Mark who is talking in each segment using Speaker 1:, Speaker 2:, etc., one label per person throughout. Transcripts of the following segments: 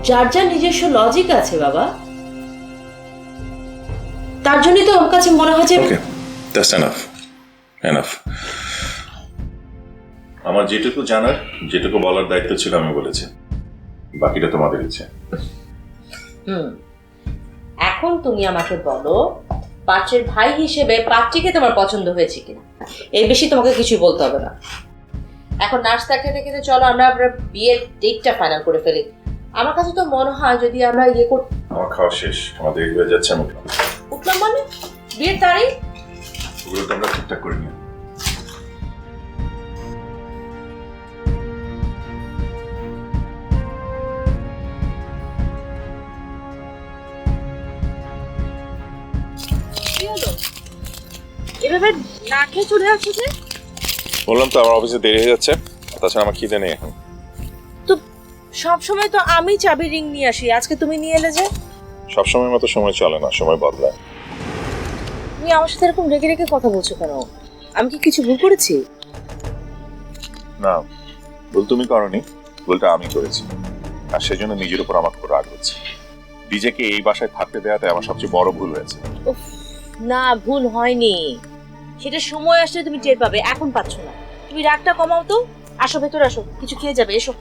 Speaker 1: যার যার নিজস্ব লজিক আছে বাবা, তার জন্যই তো আমার কাছে মনে হয় যে
Speaker 2: ওকে, দ্যাটস এনাফ এনাফ। আমার যেটুকু জানার, যেটুকু বলার দায়িত্ব ছিল আমি বলেছি, বাকিটা তোমাদের ইচ্ছে।
Speaker 1: এখন তুমি আমাকে বলো, পাত্রের ভাই হিসেবে পাত্রীকে তোমার পছন্দ হয়েছে কিনা। এর বেশি তোমাকে কিছু বলতে হবে না। এখন নাস্তা খেতে খেতে চলো আমরা বিয়ের ডেটটা ফাইনাল করে ফেলি। আমার কাছে তো মনে হয় যদি আমরা
Speaker 2: আমার খাওয়া শেষ, আমাদের দেরি হয়ে যাচ্ছে। আমি
Speaker 1: উঠলাম মানে বিয়ের তারিখ
Speaker 2: ওগুলো তো আমরা ঠিকঠাক করে নিই।
Speaker 1: এভাবে না খেয়ে চলে আসছো যে?
Speaker 2: বললাম তো আমার অফিসে দেরি হয়ে যাচ্ছে, তাছাড়া আমার খিদে নেই এখন।
Speaker 1: তো সবসময় তো আমি চাবি রিং নিয়ে আসি, আজকে তুমি নিয়ে এলে যে?
Speaker 2: সবসময় মতো সময় চলে না, সময় বদলায়।
Speaker 1: তুমি আমার সাথে এরকম রেগে রেগে কথা বলছো কেন? আমি কি কিছু ভুল করেছি?
Speaker 2: না, ভুল তুমি করনি, ভুলটা আমি করেছি। আর সেজন্য নিজের উপর আমার খুব রাগ হচ্ছে। ডিজেকে এই বাসায় থাকতে দেওয়াতে আমার সবচেয়ে বড় ভুল হয়েছে।
Speaker 1: না, ভুল হয়নি, সেটা সময় আসলে তুমি টের পাবে, এখন পাচ্ছ না। তুমি রাগটা কমাও তো। আসো ভেতরে আসো, কিছু খেয়ে যাবে, এসো।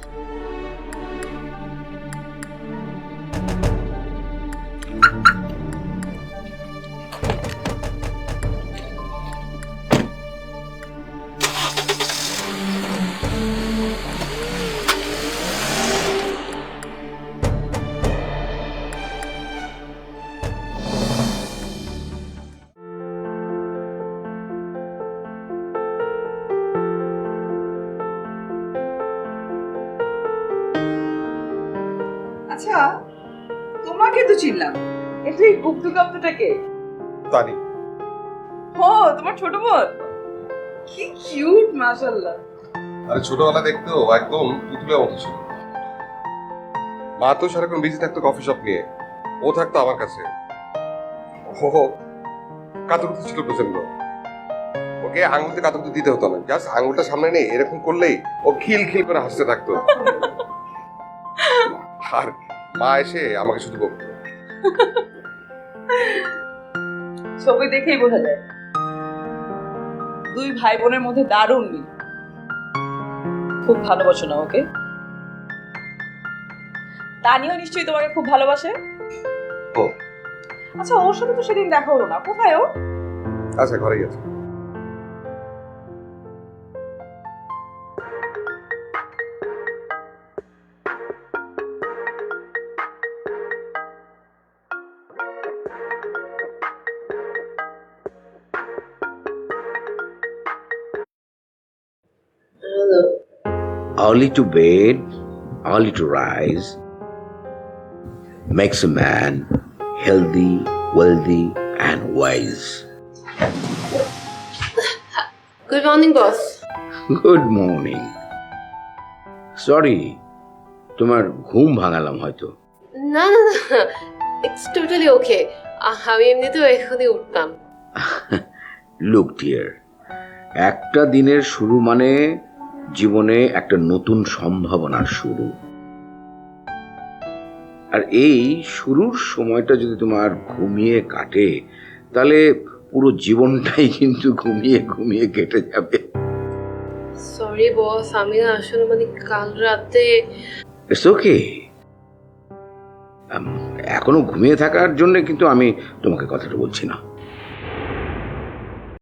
Speaker 3: আচ্ছা, তোমাকে তো চিনলাম, এটা এই গুপ্ত কাপ্তটাকে?
Speaker 4: তানি।
Speaker 3: ও তোমার ছোট বোন, কি কিউট মাশাআল্লাহ।
Speaker 4: আরে ছোটবেলা দেখতেও একদম পুতুলের মতো ছিল। মা তো সারাক্ষণ বিজি থাকতো কফি শপ নিয়ে, ও থাকতো আমার কাছে। ও কাতুকুতু ছিল প্রচন্ড। ওকে আঙুলতে কাতুকুতু দিতে হতো না, জাস্ট আঙুলটা সামনে নিয়ে এরকম করলেই ও খিল খিল করে হাসতে থাকতো। আর মা এসে আমাকে শুধু বকতো।
Speaker 3: ছবি দেখেই বোঝা যায় দুই ভাই বোনের মধ্যে দারুণ মিল। খুব ভালোবাসো না ওকে? তানিও নিশ্চয়ই তোমাকে খুব ভালোবাসে।
Speaker 4: ও
Speaker 3: আচ্ছা, ওর সাথে তো সেদিন দেখা হলো না, কোথায় ও?
Speaker 4: আচ্ছা, ঘরে গেছে।
Speaker 5: Early to bed, early to rise makes a man healthy, wealthy, and wise.
Speaker 6: Good morning, boss.
Speaker 5: Good morning. Sorry, তোমার ঘুম ভাঙালাম হয়তো।
Speaker 6: না না না, it's totally okay. আমি এমনিতেও এখনই উঠতাম।
Speaker 5: Look dear, একটা দিনের শুরু মানে জীবনে একটা নতুন সম্ভাবনার শুরু। আর এই শুরুর সময়টা যদি তোমার ঘুমিয়ে কাটে, তাহলে পুরো জীবনটাই কিন্তু ঘুমিয়ে ঘুমিয়ে কেটে যাবে।
Speaker 6: সরি বস, আমি না আসলে মানে কাল রাতে।
Speaker 5: ইটস ওকে, এখনো ঘুমিয়ে থাকার জন্য কিন্তু আমি তোমাকে কথাটা বলছি না।